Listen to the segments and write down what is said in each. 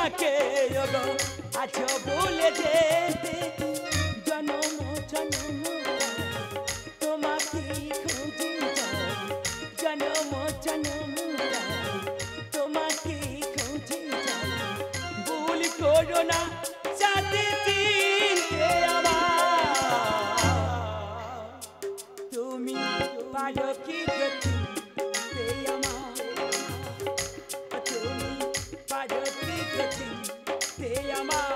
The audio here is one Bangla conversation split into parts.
তোমাকে ওগো আছো বলে যেতে জনম জনম তোমাকে খুঁজে যাই জনম জনম তোমাকে খুঁজে যাই ভুল করো না সাথে চিনতে আমার তুমি পারো কি গতি আমার তুমি পারো কি গতি আমার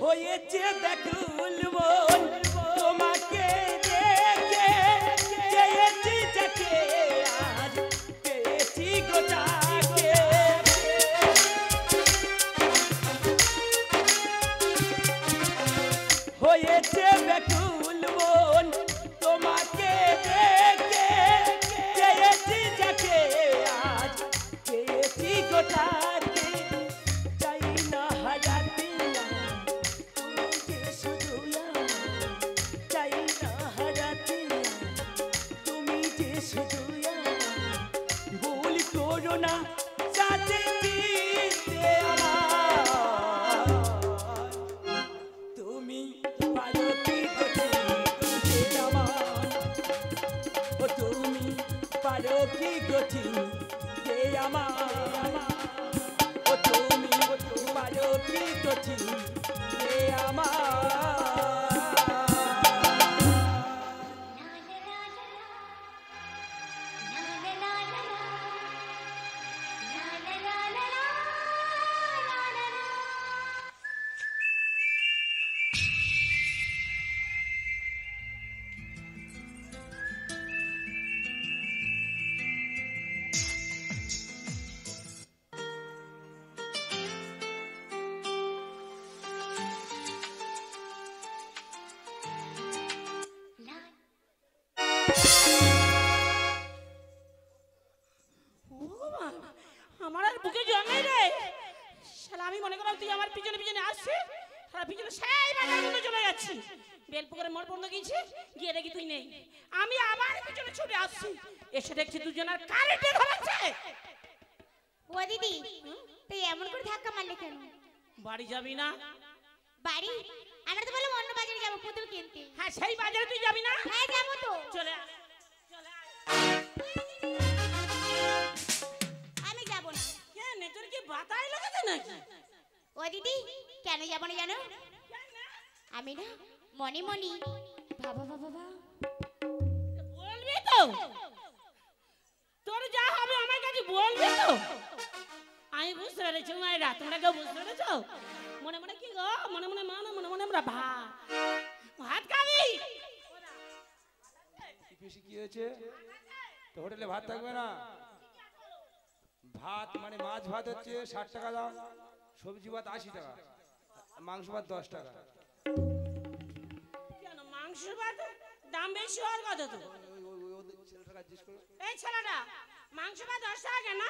হয়েছে ব্যাকুল মন তোমাকে দেখে চেয়েছি যাকে আজ পেয়েছি গোটাকে হয়েছে ব্যাকুল মন তোমাকে দেখে চেয়েছি যাকে আজ পেয়েছি গোটাকে চাই না হারাতে ভুল করো না সাথে দিতে আমার তুমি পারো কি গতি আমার ও তুমি পারো কি গতি আমার ও তুমি পারো কি গতি আমার আমার আর বুকে জমে রে শালা আমি মনে করলাম তুই আমার পিছনে পিছনে আসছিস শালা পিছনে সেই বাজার মধ্যে চলে যাচ্ছি বেলপুকুরে মোড় পর্যন্ত গিয়েছি গিয়ে দেখি তুই নেই আমি আবার পিছনে ছুটে আসছি এসে দেখছি দুজনের কারেন্টে ধরেছে ও দিদি তুই এমন করে ধাক্কা মারলে কেন বাড়ি যাবি না বাড়ি আমরা তো বললাম অন্য বাজারে যাবো পুতুল কিনতে হ্যাঁ সেই বাজারে তুই যাবি না হ্যাঁ যাবো তো চলে আয়, চলে আয়। আমি যাবো না কেন তোর কি বাতাই লেগেছে নাকি ও দিদি কেন যাবো না জানো আমি না মনে মনে বাবা বাবা বাবা বলবি তো তোর যা হবে আমার কাছে বলবি তো আমি বুঝতে পেরেছি মায়েরা তোমরা কেউ বুঝতে পেরেছো মনে মনে কি গো মনে মনে মা না মনে মনে আমরা ভাত খাবি বেশি কি হয়েছে তো হোটেলে ভাত থাকবে না ভাত মানে মাছ ভাত হচ্ছে 60 টাকা দাম সবজি ভাত 80 টাকা মাংস ভাত 10 টাকা কেন মাংস ভাত দাম বেশি হওয়ার কথা তো ওদের ছেলেটা জিজ্ঞেস করো এই ছেলেটা মাংস ভাত 10 টাকা কেন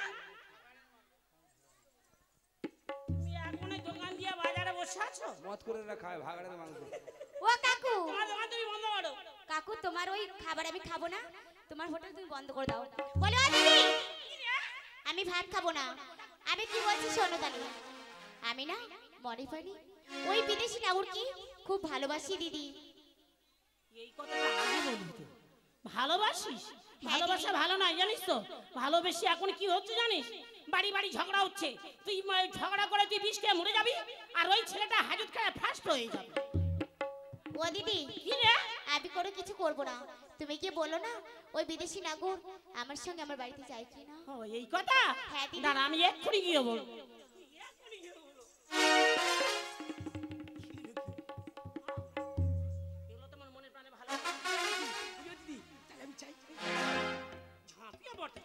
তুমি এখন এই দোকান দিয়ে বাজারে বসে আছো মত করে না খায় ভাগাড়ের মাংস ও কাকু তোমার দোকান তুমি বন্ধ করো কাকু তোমার ওই খাবার আমি খাবো না তোমার হোটেল তুমি বন্ধ করে দাও বলো ও দিদি আমি ভাত খাবো না আমি কি বলছি শোনো তাহলে আমি না মনে পারি ওই বিদেশি নাগরকে খুব ভালোবাসি দিদি এই কথাটা আগে বলবি তো ভালোবাসিস ভালোবাসা ভালো না জানিস তো ভালোবেসে এখন কি হচ্ছে জানিস বাড়ি বাড়ি ঝগড়া হচ্ছে তুই ঝগড়া করে তুই বিষ খেয়ে মরে যাবি আর ওই ছেলেটা হাজত খায় ফার্স্ট হয়ে যাবে ও দিদি কি রে আমি কোনো কিছু করব না তুমি কি বলো না ওই বিদেশি নাগর আমার সঙ্গে আমার বাড়িতে যায় কি না ও এই কথা হ্যাঁ দিদি দাঁড়া আমি এক্ষুনি গিয়ে বলবো এগুলো তোমার মনে প্রাণে ভালো দিদি তাহলে আমি চাই ঝাঁপিয়ে পড়তে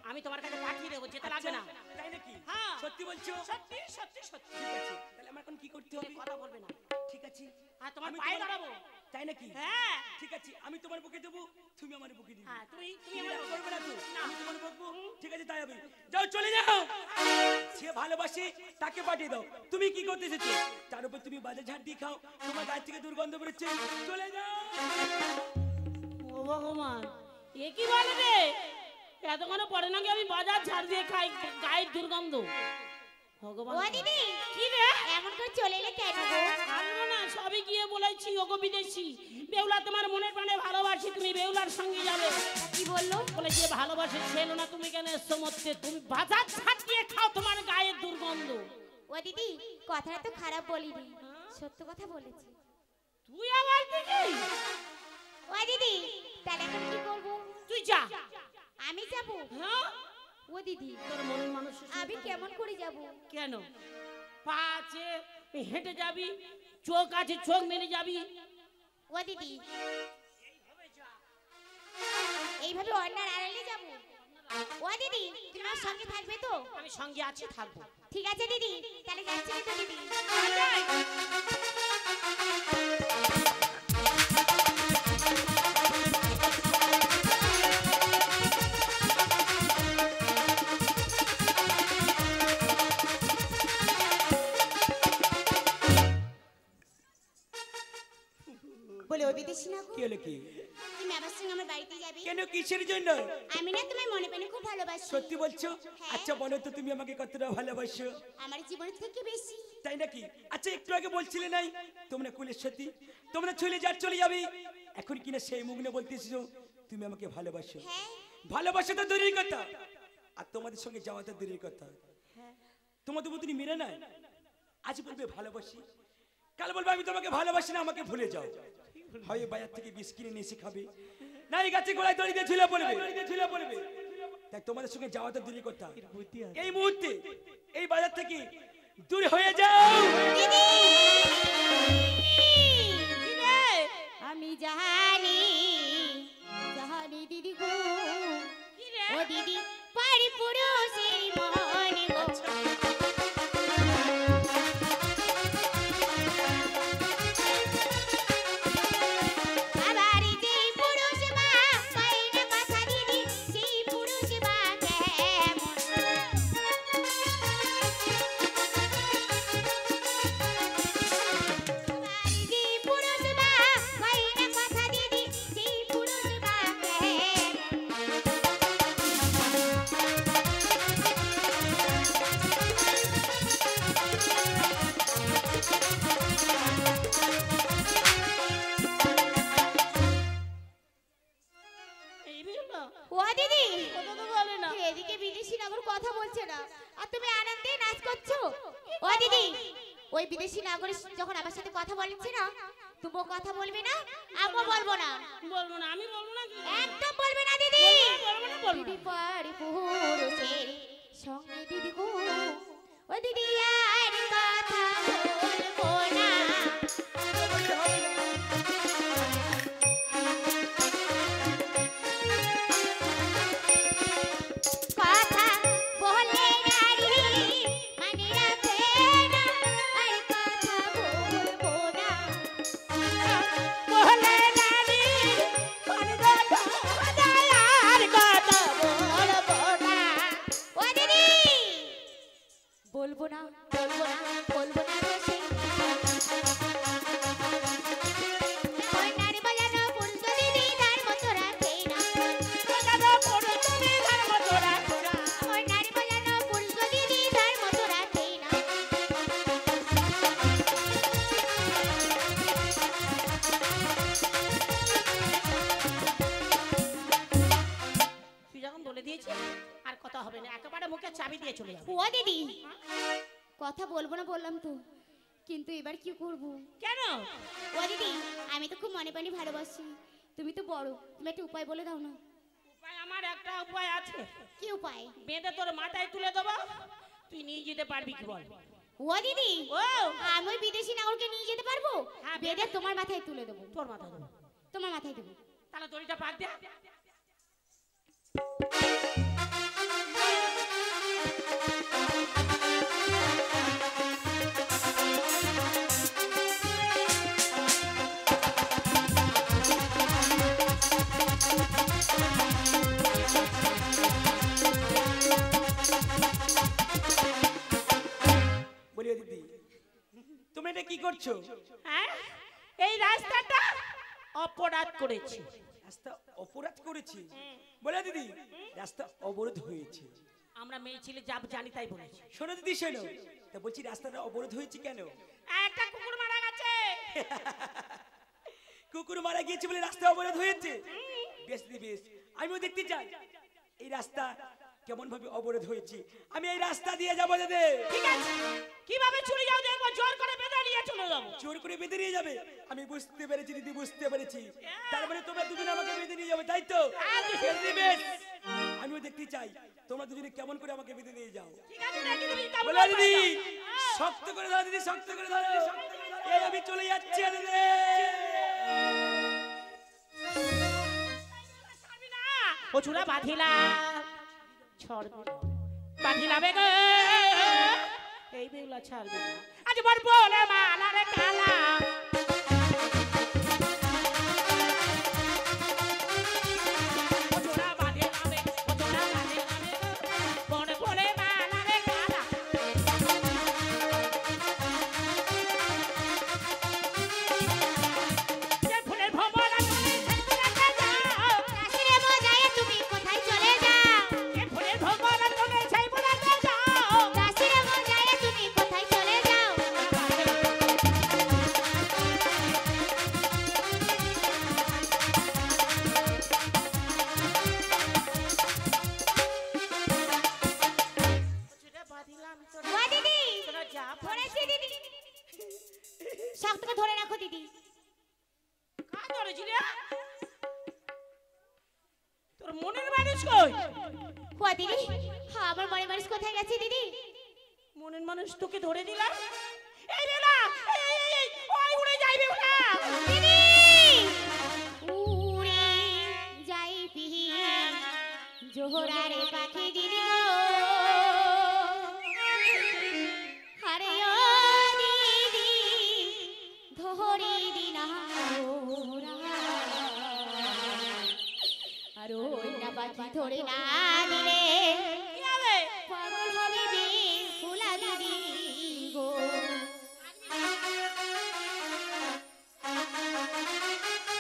আমি তোমার কাছে পাঠিয়ে দেবো যেতে লাগবে না তাই নাকি হ্যাঁ সত্যি বলছো সত্যি সত্যি সত্যি ঠিক আছে তাহলে আমার এখন কি করতে হবে কথা বলবে না ঠিক আছে আর তোমার আমি পায়ে তোমার- দাঁড়াবো তাই নাকি? হ্যাঁ ঠিক আছে, আমি তোমার বুকে দেবো, তুমি আমার বুকে দিবে। হ্যাঁ তুমি তুমি তুমি আমার রাগ করবে না তো? না। আমি তোমার বকবো, ঠিক আছে তাই হবে। যাও চলে যাও, সে ভালোবাসে তাকে পাঠিয়ে দাও। তুমি কি করতে এসেছো? তার উপর তুমি বাজার ঝাড় দিয়ে খাও, তোমার গায়ে থেকে দুর্গন্ধ বেরোচ্ছে। চলে যাও। ও ভগবান, এ কি বলে রে? এতক্ষণ পরে নাকি আমি বাজার ঝাড় দিয়ে খাই, গায়ের দুর্গন্ধ। ভগবান ও দিদি কি রে? এমন করে চলে এলে কেন গো? আসবো না, সবই গিয়ে বলেছি ওগো বিদেশি। বেউলা তোমার মনে প্রাণে ভালোবাসি, তুমি বেউলার সঙ্গে যাবে। তা কি বললো? বলে যে ভালোবাসে ছিল না, তুমি কেন এসছো মরতে? তুমি বাজার ঝাড় দিয়ে খাও, তোমার গায়ের দুর্গন্ধ। ও দিদি কথাটা তো খারাপ বলিনি, সত্য কথা বলেছি। তুই আমার দিকে? ও দিদি তাহলে এখন কি করবো? তুই যা। আমি যাব? হ্যাঁ ও দিদি তোর মনের মানুষ আমি কেমন করে যাব? কেন? পা আছে হেঁটে যাবি, চোখ আছে চোখ মেরে যাবি। ও দিদি এইভাবে অন্যার আড়ালে যাব? ও দিদি তুমি আমার সঙ্গে থাকবে তো? আমি সঙ্গে আছি, থাকবো। ঠিক আছে দিদি, তাহলে যাচ্ছি তো দিদি। বলে ও বিদেশি না গো, কি হলো কি? তুমি আমার সঙ্গে আমার বাড়িতে যাবে? কেন, কিসের জন্য? আমি না তোমায় মনে প্রাণে খুব ভালোবাসি। সত্যি বলছো? হ্যাঁ। আচ্ছা বলো তো, তুমি আমাকে কতটা ভালোবাসো? আমার জীবনের থেকে বেশি। তাই নাকি? আচ্ছা একটু আগে বলছিলে নাই তোমরা কুলের সাথী, তোমরা চলে যাবে, এখন কিনা সেই মুখ নিয়ে বলতেছো তুমি আমাকে ভালোবাসো। হ্যাঁ ভালোবাসা তো দূরের কথা, আর তোমাদের সঙ্গে যাওয়া তো দূরের কথা। তোমাদের মতনই মেরে নাই, আজ বলবে ভালোবাসি, কাল বলবে আমি তোমাকে ভালোবাসি না, আমাকে ভুলে যাও। হয় বাজার থেকে বিষ কিনে নিয়ে এসে খাবে, না এই গাছে গোড়ায় দড়ি দিয়ে ঝুলে পড়বে। তাই তোমাদের সঙ্গে যাওয়া তো দূরের কথা, এই মুহূর্তে এই বাজার থেকে দূর হয়ে যাও। দিদি কি রে? আমি জানি জানি দিদি গো, কি রে? ও দিদি পারি পুরুষের মন গো। আবার যেই পুরুষ বা পায় না কথা দিদি, সেই পুরুষ বা কেমন? আবার যেই পুরুষ বা পায় না কথা দিদি, সেই পুরুষ বা কেমন? এই বেউলা ও দিদি কথা তো বলে না। এদিকে বিদেশি নাগর কথা বলছে না, আর তুমি আনন্দে নাচ করছো। ও দিদি ওই বিদেশি নাগর যখন আমার সাথে কথা বলছে না, তুমিও কথা বলবে না, আমিও বলবো না। বলবো না, আমি বলবো না। একদম বলবে না দিদি। বলবো না, বলবো দিদি না। পারি পুরুষের সঙ্গে দিদি গো, ও দিদি আর কথা বলবো না। কথা বলে গাড়ি মানে রাখে না, আর কথা বলবো না। বলে রানী, পানি দাও, আর কথা বলবো না। ও দিদি বলবো না, বলবো না, বলবো না তো সেই ওই নারী বাজানো পুরুষ দিদি তার মতো রাখে না। দাদা পড়ো তুমি তার মতো রাখো না। ওই নারী বাজানো পুরুষ দিদি তার মতো রাখে না। তুই যখন বলে দিয়েছিস আর কথা হবে না, একেবারে মুখে চাবি দিয়ে চলে যাবো। ও দিদি কথা বলবো না বললাম তো, কিন্তু এবার কি করব? কেন? ও দিদি আমি তো খুব মনে প্রাণে ভালোবাসি, তুমি তো বড়, তুমি একটা উপায় বলে দাও না। উপায় আমার একটা উপায় আছে। কি উপায়? বেঁধে তোর মাথায় তুলে দেবো, তুই নিয়ে যেতে পারবি কি বল? ও দিদি ও আমি ওই বিদেশি নাগরকে নিয়ে যেতে পারবো? হ্যাঁ, বেঁধে তোমার মাথায় তুলে দেবো। তোর মাথা দেবো, তোমার মাথায় দেবো। তাহলে দড়িটা পাক দে। কি করছো? হ্যাঁ, এই রাস্তাটা অপরাধ করেছি। রাস্তা অপরাধ করেছি বলে দিদি, রাস্তা অবরোধ হয়েছে। আমরা মেয়ে ছেলে যা জানি তাই বলেছি। শোনো দিদি শোনো, তা বলছি রাস্তাটা অবরোধ হয়েছে কেন? একটা কুকুর মারা গেছে। কুকুর মারা গিয়েছে বলে রাস্তা অবরোধ হয়েছে? বেশ দিদি বেশ, আমিও দেখতে চাই এই রাস্তা কেমন ভাবে অবরোধ হয়েছে। আমি এই রাস্তা দিয়ে যাবো দাদা। ঠিক আছে, কিভাবে চলে যাও দেখবো, জোর করে বেঁধে নিয়ে চলে যাবো। জোর করে বেঁধে নিয়ে যাবে? আমি বুঝতে পেরেছি দিদি, বুঝতে পেরেছি। তার মানে তোমরা দুজনে আমাকে বেঁধে নিয়ে যাবে, তাই তো? বেশ দিদি বেশ, আমিও দেখতে চাই তোমরা দুজনে কেমন করে আমাকে বেঁধে নিয়ে যাও। ঠিক আছে, দেখি তুমি কেমন বলো দিদি, পারো। শক্ত করে ধরো দিদি, শক্ত করে ধরো। এই আমি চলে যাচ্ছি দিদি। ও চূড়া বাঁধিলাম, ছড়বে বাঁধিলাম গো, এই বেগুলা ছাড়বে না। আজ বর বলে মালা রে কালা, ও চূড়া বাঁধিলাম, ও চূড়া বাঁধিলাম, বর বলে মালা রে কালা। যে ফুলের ভ্রমরা তুমি সেগুলোতে যাও, কাশিরে মজায় তুমি কোথায় চলে যাও? যে ফুলের ভ্রমরা তুমি সেগুলোতে যাও। কাশিরে মজায় তুমি কোথায় চলে যাও? চূড়া বাঁধিলাম ওয়া দিদি, তোরা যা ধরেছি দিদি। শক্ত করে ধরে রাখো দিদি। কাজ ধরেছিলি? তোর মনের মানুষ কই? ওয়া দিদি, আমার মনে মানুষ কোথায় গেছে দিদি? মনের মানুষ তোকে ধরে দিলাম। এই বেলা, এই, ওই উড়ে যাইবে ওরা। দিদি উড়ে যাই পিহি জোহরারে পাখি দিদি গো। আরে ও দিদি ধরি দিনা ওরা। আর ওই না পাখি ধরে না দিলে কি হবে? পাগল হবে রে ফুলা দিদি গো।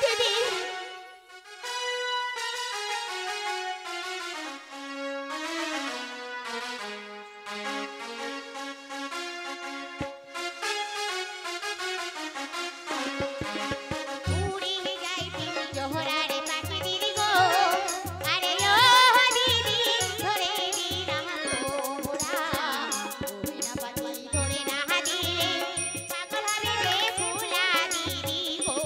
দিদি উড়ে যাই পিহি জোহরারে পাখি দিদি গো। আরে ও দিদি ধরে দিনা ওরা। ওই না পাখি ধরে না দিলে পাগল হবে রে ফুলা দিদি গো।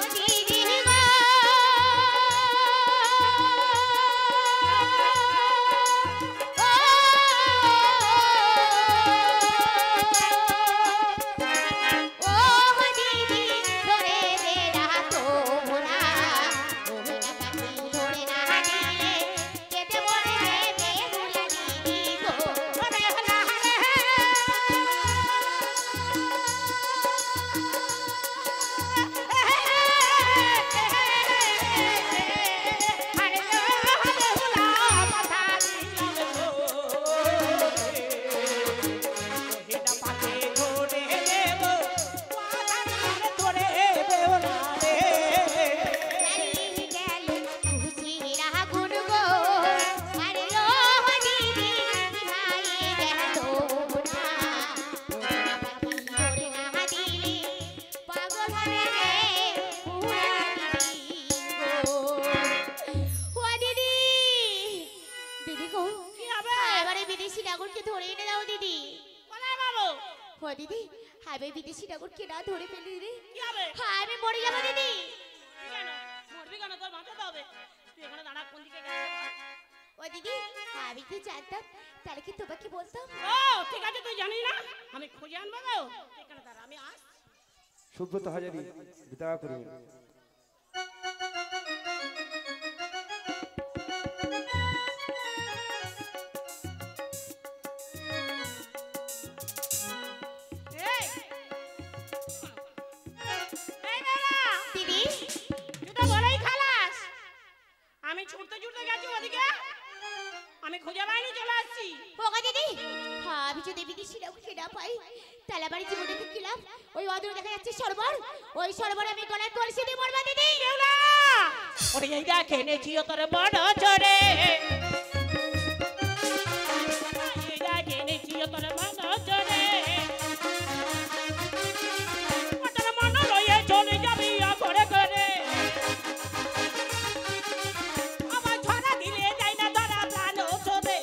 ও দিদি গো ও দিদি ধরে দে না তোরা। ওই না পাখি ধরে না দিলে কেটে বলে বেহুলা দিদি গো। বেহুলা আরে বেহুলা কথা দিলাম গো। ওহিনা পাতে ধরে দেব, কথা দিলাম ধরে বেহুলা রে। চালিয়ে গেল খুশির আগুন গো। আরে ও দিদি নিভায়ে গেল না। ওই না পাখি ধরে না দিলে পাগল হবে রে ফুলা দিদি গো। ও দিদি, দিদি গো কি হবে? এবারে বিদেশি নাগরকে ধরে এনে দাও দিদি। কোথায় পাবো? ও দিদি, আমি বিদেশি নাগরকে না ধরে ফেলি দিদি, কি হবে? আমি মরে যাবো দিদি। কেন মরবি কেন? তোর বাঁচাতে হবে। তুই এখানে দাঁড়া, কোন দিকে গেছিস? ও দিদি, আমি তো জানতাম, তাহলে কি তোমাকে বলতাম? ও ঠিক আছে, তুই জানিস না, আমি খুঁজে আনবো গো। তুই এখানে দাঁড়া, আমি আস। সুব্রত হাজারি বিদায় করুন। বউ দেখে কি লাভ? ওই অদূরে দেখা যাচ্ছে সরোবর, ওই সরোবরে আমি গলায় কলসি দিয়ে মরবা দিদি। বেহুলা ওরে এই দেখে নেছি তোর বড় জোরে, এই দেখে নেছি তোর বড় জোরে, তোর মন লয়ে চলে যাবি করে করে, আমার ছড়া দিলে যাই না ধরা প্রাণ চলে।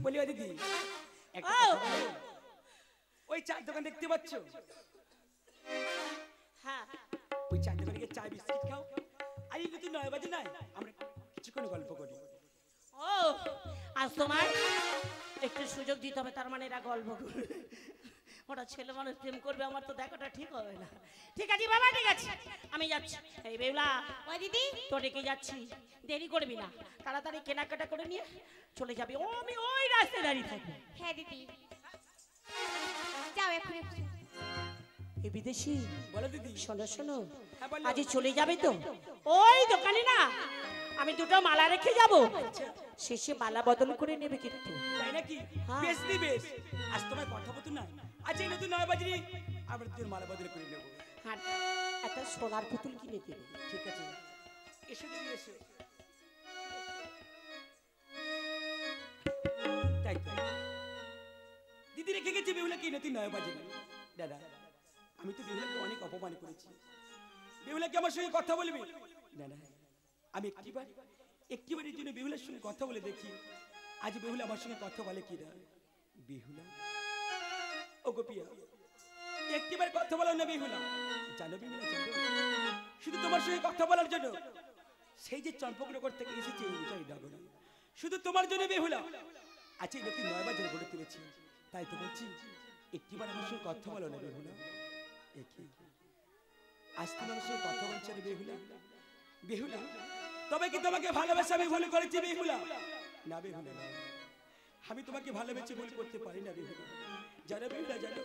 বলি ও দিদি একটা ও! কথা বলো। ওই চায়ের দোকান দেখতে পাচ্ছ? হ্যাঁ ওই চায়ের দোকানে গিয়ে চা বিস্কিট খাও, আর এই যদি 9 বাজে নাই আমরা কিছুক্ষণ গল্প করি। ও আজ তোমার একটু সুযোগ দিতে হবে, তার মানে এরা গল্প করবে। ওরা ছেলে মানুষ প্রেম করবে, আমার তো দেখাটা ঠিক হবে না। ঠিক আছে বাবা, ঠিক আছে আমি যাচ্ছি। এই বেউলা ও দিদি তো ডেকে যাচ্ছি, দেরি করবি না, তাড়াতাড়ি কেনাকাটা করে নিয়ে চলে যাবি। ও আমি ওই রাস্তায় দাঁড়িয়ে থাকবো। হ্যাঁ দিদি যাও এক্ষুনি। এই বিদেশি বলো দিদি। শোনো শোনো, হ্যাঁ, বলো। আজ চলে যাবে তো ওই দোকানে না, আমি দুটো মালা রেখে যাব, শেষে মালা বদল করে নেবে কিন্তু। তাই নাকি? হ্যাঁ। বেশ দি বেশ। আজ তোমার কথা বলতো না, আজ এই নতুন 9 বাজে আমরা তোর মালা বদল করে নেবো। আর একটা সোনার পুতুল কিনে দেবে। ঠিক আছে, এসো দিদি এসো। তাই তো দিদি রেখে গেছে বেহুলা কি নতুন 9 বাজে। দাদা আমি তো বেহুলাকে অনেক অপমান করেছি, বেহুলাকে আমার সঙ্গে কথা বলবি না না, আমি একটিবারের জন্য বেহুলার সঙ্গে কথা বলে দেখি, আজ বেহুলা আমার সঙ্গে কথা বলে কি না। বেহুলা ও গোপিয়া, একটিবার কথা বলো না বেহুলা। জানো বেহুলা জানো, শুধু তোমার সঙ্গে কথা বলার জন্য সেই যে চম্পকনগর থেকে এসেছে এই ডাগরা, শুধু তোমার জন্য বেহুলা আজ এই নতুন 9 বাজে গড়ে তুলেছি। তাই তো বলছি একটিবার আমার সঙ্গে কথা বলো না বেহুলা। একই আজ তুমি আমার সঙ্গে কথা বলছো না বেহুলা। বেহুলা তবে কি তোমাকে ভালোবেসে আমি ভুল করেছি বেহুলা? না বেহুলা না, আমি তোমাকে ভালোবেসে ভুল করতে পারি না বেহুলা। জানো বেহুলা জানো,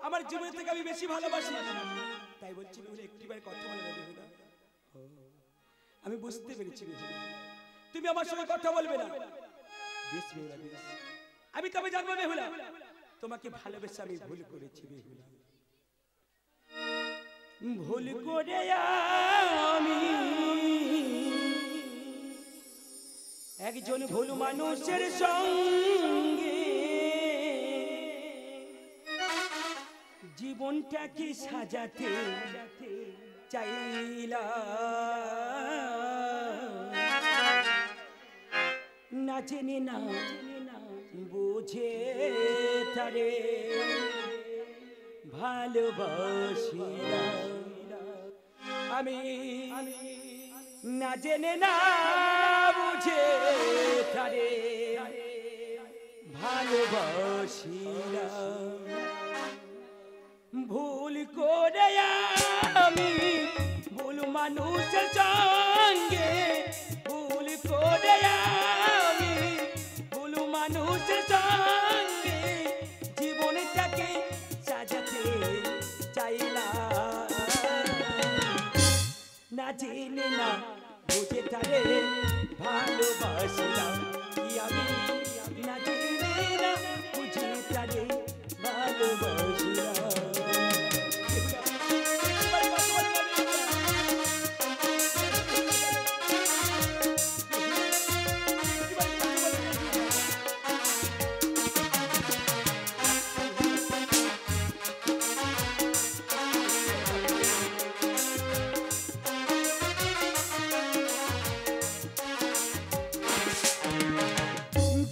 আমার জীবন থেকে আমি বেশি ভালোবাসি, তাই বলছি বেহুলা একটিবার কথা বলো না বেহুলা। ও আমি বুঝতে পেরেছি বেহুলা, তুমি আমার সঙ্গে কথা বলবে না। বেশ বেহুলা বেশ, আমি তবে জানবো বেহুলা তোমাকে ভালোবেসে আমি ভুল করেছি বেহুলা। ভুল করে আমি একজন ভুল মানুষের সঙ্গে জীবনটাকে সাজাতে চাইলাম, না জেনে না বুঝে তারে ভালোবাসিলাম। আমি না জেনে না বুঝে তারে ভালোবাসিলাম। ভুল করে আমি ভুল মানুষের সঙ্গে, ভুল করে আমি ভুল মানুষের সঙ্গে জীবনটাকে সাজাতে চাইলাম, না জেনে না বুঝে তারে ভালোবাসিলাম। কি আমি না জেনে না বুঝে তারে ভালোবাসিলাম।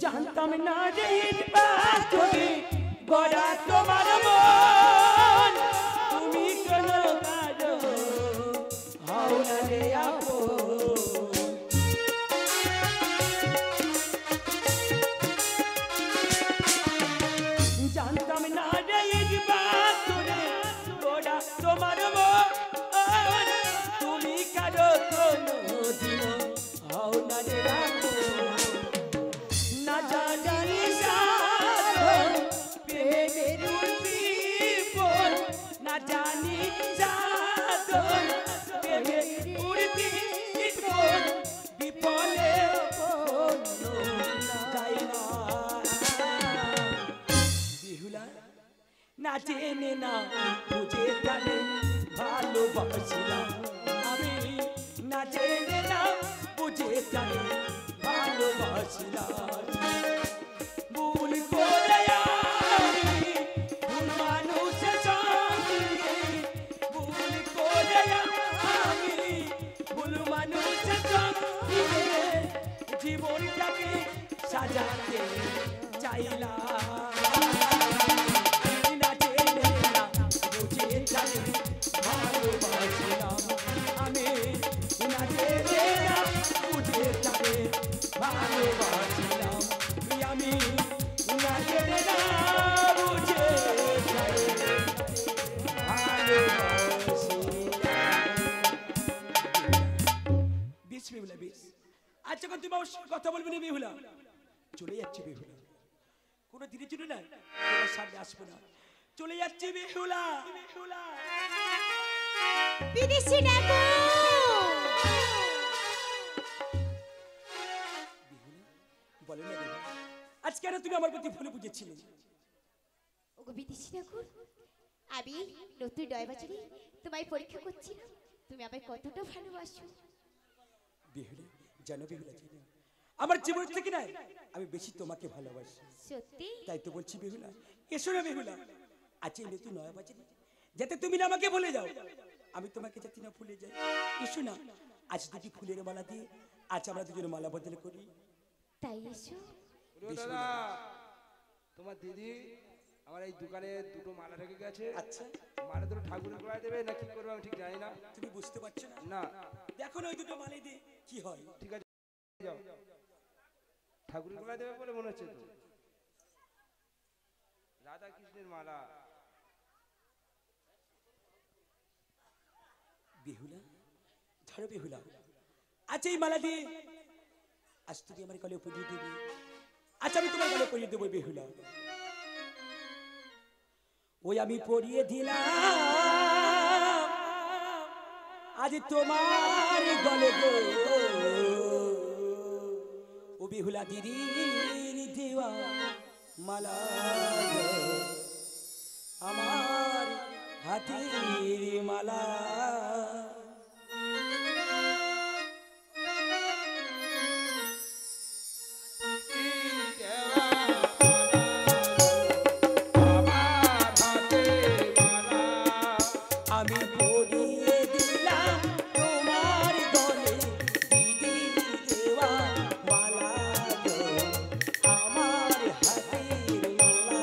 জানতাম না রে বাস্তবে গড়া তোমার মন, তুমি কেন কাঁদো হও না রে আপন। না জেনে না বুঝে জানে ভালোবাসিলাম আমি, না জেনে না বুঝে জানে ভালোবাসিলাম। ভুল করে আমি ভুল মানুষের সঙ্গে, ভুল করে আমি ভুল মানুষের সঙ্গে জীবনটাকে সাজাতে চাইলাম। না জেনে না বুঝে জানে ভালোবাসিলাম আমি, না জেনে না বুঝে জানে ভালোবাসিলাম আমি, না জেনে না বুঝে জানে ভালোবাসিলাম। বেশ বেহুলা বেশ, আজ যখন তুমি আমার সঙ্গে কথা বলবে না বেহুলা, চলে যাচ্ছে বেহুলা, কোনো দিনের জন্য না তোমার সামনে আসবো না, চলে যাচ্ছে বেহুলা। বেহুলা বিদেশি ডাকো। বলে না বেহুলা, আজ কেন তুমি আমার প্রতি ভুলে বুঝেছিলে? ওগো বিদেশি ডাকো, আমি নতুন ডয়বাজারে তোমায় পরীক্ষা করছিলাম, তুমি আমায় কতটা ভালোবাসো। বেহুলা জানো বেহুলা, জানো আমার জীবন থেকে না আমি বেশি তোমাকে ভালোবাসি। সত্যি? তাই তো বলছি বেহুলা, এসো না বেহুলা, আজ এই নতুন নয়া বাজারে যাতে তুমি না আমাকে ভুলে যাও, আমি তোমাকে যাতে না ভুলে যাই। এসো না, আজ দুটি ফুলের মালা দিয়ে আজ আমরা দুজন মালা বদল করি। তাই এসো। দাদা, তোমার দিদি আমার এই দোকানে দুটো মালা রেখে গেছে। আচ্ছা, মালা দুটো ঠাকুরের গলায় দেবে না কি করবে আমি ঠিক জানি না। তুমি বুঝতে পারছো না? না, দেখো না ওই দুটো মালা দিয়ে কি হয়। ঠিক আছে যাও, ঠাকুরের গলায় দেবে বলে মনে হচ্ছে তো। রাধা কৃষ্ণের মালা। বেহুলা ধরো বেহুলা, আচ্ছা এই মালা দিয়ে আজ তুমি আমার গলে পরিয়ে দেবে, আচ্ছা আমি তোমার গলে পরিয়ে দেবো বেহুলা। ওই আমি পরিয়ে দিলাম আজ তোমার গলে গো, ও বেহুলা দিদির দেওয়া মালা গো, আমার হাতির মালা। আমি পরিয়ে দিলাম তোমার গলে দিদির দেওয়া মালা গো, আমার হাতের মালা।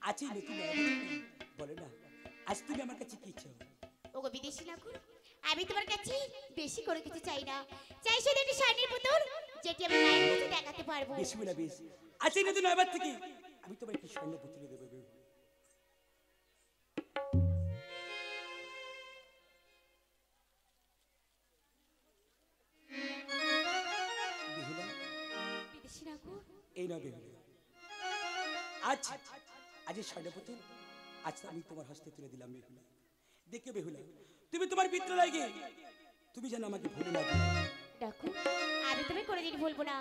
আছে নতুন বলো না আজ তুমি আমার কাছে কি চাও? ওগো বিদেশি ঠাকুর, আমি তোমার কাছে বেশি করে কিছু চাই না, চাই শুধু একটি স্বর্ণের পুতুল যেটি আমি মায়ের কাছে দেখাতে পারবো। বেশ বলে বেশ, আছে নতুন এবার থেকে আমি তোমার কি স্বর্ণ পুতুল দেবো। বিদেশি ঠাকুর, এই না বেহুলা, আজ আজ স্বর্ণ পুতুল আজ আমি তোমার হস্তে তুলে দিলাম বেহুলা। দেখে বেহুলা তুমি তোমার পিত্র লাগে তুমি যেন আমাকে ভুলে না দিও। দেখো আমি তোমায় কোনোদিন ভুলবো না,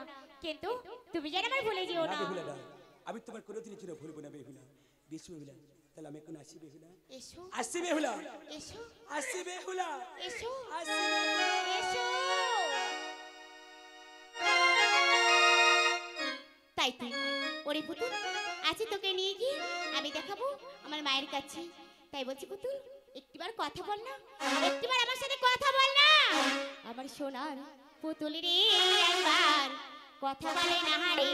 কিন্তু তুমি যেন আমার ভুলে যেও না না। বেহুলা না, আমি তোমার কোনোদিনের জন্য ভুলবো না বেহুলা। বেশ বেহুলা, তাহলে আমি এখন আসি বেহুলা। এসো আসি বেহুলা, এসো আসি বেহুলা, এসো আসি বেহুলা। এসো। তাই তুই ওরে পুতুল, আজ তোকে নিয়ে গিয়ে আমি দেখাবো আমার মায়ের কাছে। তাই বলছি পুতুল, একটিবার কথা বল না, একটিবার আমার সাথে কথা বল না। আমার সোনার পুতুল রে একবার কথা বলে না রে।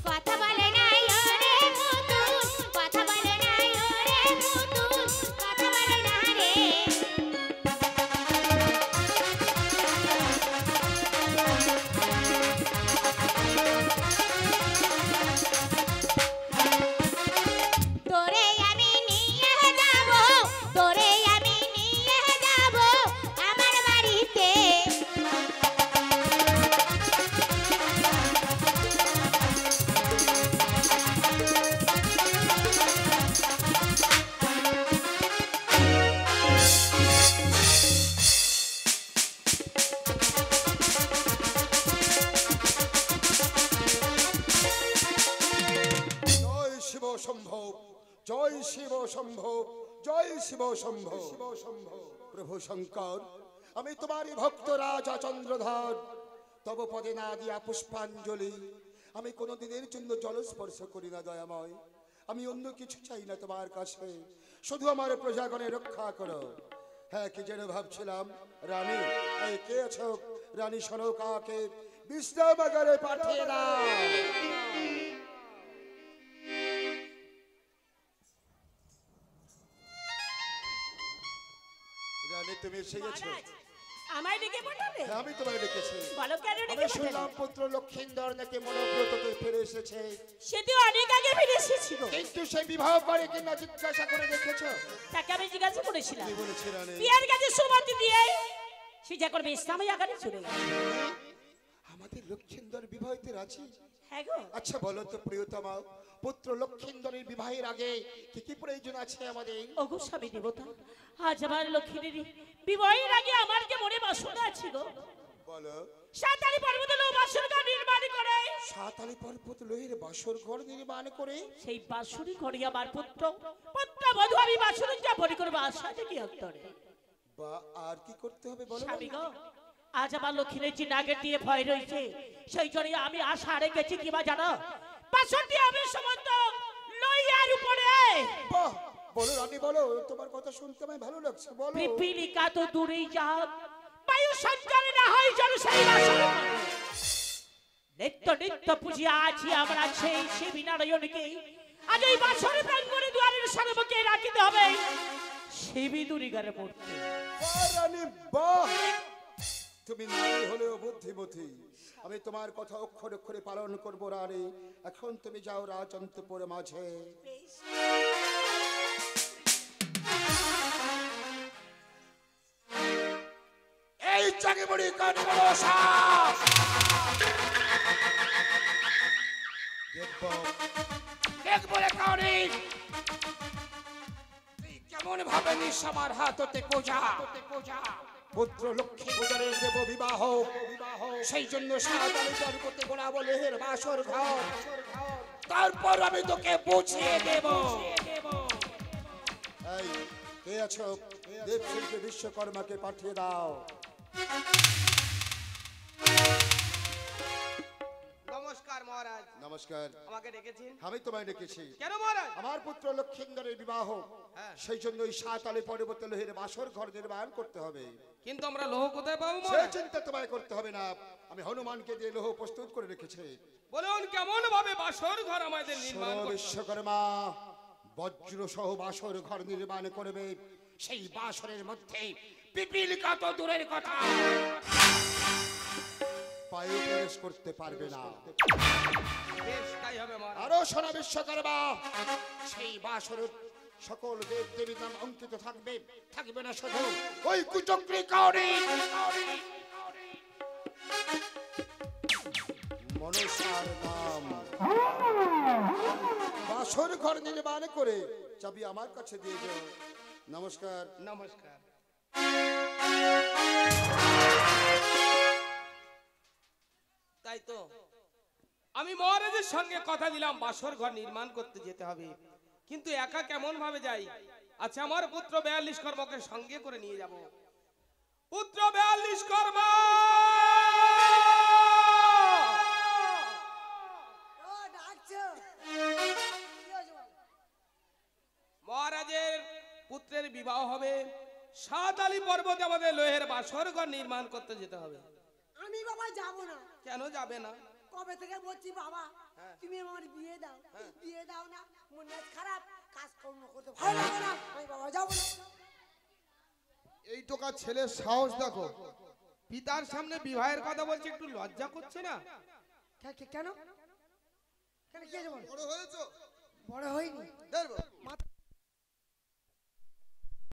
কথা বলে না রে পুতুল, কথা বলে না রে পুতুল, কথা বলে না রে। তোরে আমি নিয়ে যাব, তোরে আমি নিয়ে যাব আমার বাড়িতে। জয় শিব শম্ভো, জয় শিব শম্ভো, জয় শিব শম্ভো। প্রভু শঙ্কর, আমি তোমারই ভক্ত রাজা চন্দ্রধর, তব পদে না দিয়া পুষ্পাঞ্জলি আমি কোনোদিনের জন্য জলস্পর্শ করি না দয়াময়। আমি অন্য কিছু চাই না তোমার কাছে, শুধু আমার প্রজাগণের রক্ষা করো। হ্যাঁ, কি যেন ভাবছিলাম, রানী এই কে আছো? রানী সনকাকে বিশ্রামাগারে পাঠিয়ে দাও। রানী তুমি এসে গেছো? মহারাজ, আমায় ডেকে পাঠালে? হ্যাঁ, আমি তোমায় ডেকেছি। বলো কেন আমি ডেকে শুনলাম পাঠালে? পুত্র লক্ষিন্দর নাকি মনোব্রততে ফিরে এসেছে, সে তো অনেক আগে ফিরে এসেছিল। কিন্তু সেই বিবাহ করে কিনা জিজ্ঞাসা করে দেখেছো? তাকে আমি জিজ্ঞাসা করেছিলাম, কি বলেছে রানী? বিয়ের কাছে সুমতি দিয়ে সে যা করবে ইসলামী আকারে চলে গেল। আমাদের লক্ষিন্দর বিবাহিত রাজি? হ্যাঁ গো। আচ্ছা বলো তো প্রিয়তমা, পুত্র লক্ষিন্দরের বিবাহের আগে কি কি প্রয়োজন আছে আমাদের? ওগো স্বামী দেবতা, আজ আমার লক্ষ্মীর বিবাহের আগে আমার যে মনে বাসনা ছিল, বলো। সাঁতারি পর্বত লোক বাসর ঘর নির্মাণ করে, সাতালি পর্বত লোহের বাসর ঘর নির্মাণ করে সেই বাসুরি ঘরে আমার পুত্র বধূ আমি বাসুরি যাপন করবো আশা থেকে অন্তরে। বা আর কি করতে হবে বলো? স্বামী গো, আজ আমার লক্ষ্মীর যে নাগের দিয়ে ভয় রয়েছে, সেই জন্য আমি আশা রেখেছি কিবা জানো, বাসরটি আমি সমস্ত লইয়ার উপরে বাহ, বলো রানী বলো, তোমার কথা শুনতে আমায় ভালো লাগছে, বলো। পিপিলিকা তো দূরেই যাক, বায়ু সঞ্চারে না হয় যেন সেই বাসর ঘরে। নিত্য নিত্য পুজিয়া আছি আমরা সেই শিবী নারায়ণকে, আজ এই বাসর প্রাঙ্গণে দুয়ারের সর্বকে রাখিতে হবে শিবী দুর্গার মূর্তি। বাহ রানী বাহ, তুমি নারী হলেও বুদ্ধিমতী। আমি তোমার কথা অক্ষরে অক্ষরে পালন করবো রানী। এখন তুমি যাও রাজন্তপুরের মাঝে। এই চাকিমুড়ি কানে বলো সাপ। দেখবো দেখবো রে কানে তুই কেমন ভাবে নিস আমার হাত হতে কোজা। পুত্র লক্ষ্মী পূজারের দেব বিবাহ, সেই জন্য সাঁওতালি জনপতি গোড়া বলে হের বাসর ঘর, তারপর আমি তোকে বুঝিয়ে দেব। এই কে আছো? দেবশিল্পী বিশ্বকর্মাকে পাঠিয়ে দাও। নমস্কার মহারাজ। নমস্কার। আমাকে ডেকেছেন আমি তোমায় ডেকেছি কেন মহারাজ? আমার পুত্র লক্ষিন্দরের বিবাহ, হ্যাঁ। সেই জন্য ওই সাতালে পর্বতে লোহের বাসর ঘর নির্মাণ করতে হবে। কিন্তু আমরা লোহ কোথায় পাবো সে মহারাজ? চিন্তা তোমায় করতে হবে না, আমি হনুমানকে দিয়ে লোহ প্রস্তুত করে রেখেছি। বলুন কেমন ভাবে বাসর ঘর আমাদের নির্মাণ শোনো করতে হবে? বিশ্বকর্মা, বজ্র সহ বাসর ঘর নির্মাণ করবে। সেই বাসরের মধ্যে পিপিল কত দূরের কথা, পায়ে প্রবেশ করতে পারবে না। বেশ তাই হবে মহারাজ। আরো শোনো বিশ্বকর্মা, সেই বাসরের সকল দেব দেবীর নাম অঙ্কিত থাকবে। থাকবে না শুধু ওই কুচক্রী কাউরি মনসার নাম। বাসর ঘর নির্মাণ করে চাবি আমার কাছে দিয়ে যাও। নমস্কার। নমস্কার। তাই তো আমি মহারাজের সঙ্গে কথা দিলাম বাসর ঘর নির্মাণ করতে যেতে হবে, কিন্তু একা কেমন ভাবে যাই? আচ্ছা আমার পুত্র 42 কর্মকে সঙ্গে করে নিয়ে যাব। পুত্র 42 কর্ম, মহারাজের পুত্রের বিবাহ হবে, সাতালি পর্বতে আমাদের লোহের বাসর ঘর নির্মাণ করতে যেতে হবে। আমি বাবা যাব না। কেন যাবে না? কবে থেকে বলছি বাবা তুমি আমার বিয়ে দাও, বিয়ে দাও না, মন মেজাজ খারাপ, কাজ কর্ম করতে ভালো লাগে না, আমি বাবা যাব না। এই টোকা ছেলের সাহস দেখো, পিতার সামনে বিবাহের কথা বলছে, একটু লজ্জা করছে না? কেন কেন কি আছে বল? বড় হয়েছো? বড় হইনি। দেখো